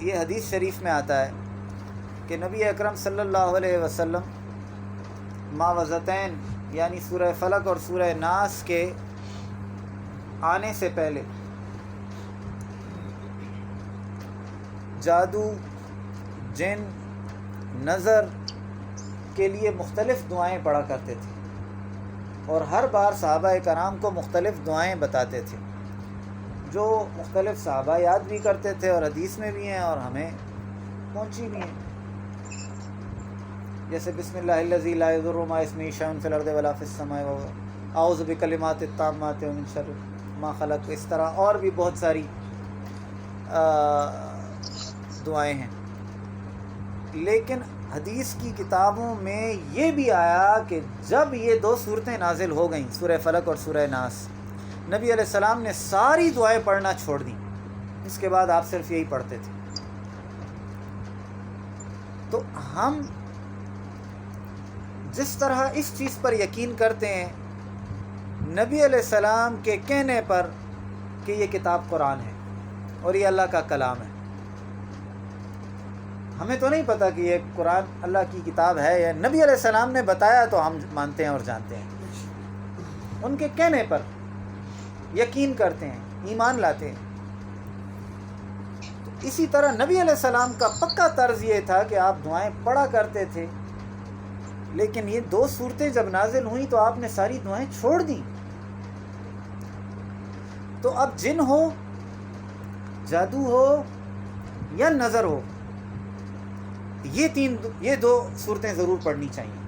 یہ حدیث شریف میں آتا ہے کہ نبی اکرم صلی اللہ علیہ وسلم معوذتین یعنی سورہ فلق اور سورہ ناس کے آنے سے پہلے جادو، جن، نظر کے لیے مختلف دعائیں پڑھا کرتے تھے، اور ہر بار صحابہ کرام کو مختلف دعائیں بتاتے تھے جو مختلف صحابہ یاد بھی کرتے تھے اور حدیث میں بھی ہیں اور ہمیں پہنچی بھی ہیں، جیسے بسم اللہ الذی لا یضر مع اسمہ شیء فی الارض ولا فی السماء اعوذ بکلمات التامات من شر ما خلق، اس طرح اور بھی بہت ساری دعائیں ہیں۔ لیکن حدیث کی کتابوں میں یہ بھی آیا کہ جب یہ دو صورتیں نازل ہو گئیں، سورہ فلق اور سورہ ناس، نبی علیہ السلام نے ساری دعائیں پڑھنا چھوڑ دیں، اس کے بعد آپ صرف یہی پڑھتے تھے۔ تو ہم جس طرح اس چیز پر یقین کرتے ہیں نبی علیہ السلام کے کہنے پر کہ یہ کتاب قرآن ہے اور یہ اللہ کا کلام ہے، ہمیں تو نہیں پتہ کہ یہ قرآن اللہ کی کتاب ہے یا نبی علیہ السلام نے بتایا تو ہم مانتے ہیں اور جانتے ہیں، ان کے کہنے پر یقین کرتے ہیں، ایمان لاتے ہیں۔ تو اسی طرح نبی علیہ السلام کا پکا طرز یہ تھا کہ آپ دعائیں پڑھا کرتے تھے، لیکن یہ دو صورتیں جب نازل ہوئیں تو آپ نے ساری دعائیں چھوڑ دیں۔ تو اب جن ہو، جادو ہو یا نظر ہو، یہ دو صورتیں ضرور پڑھنی چاہیے۔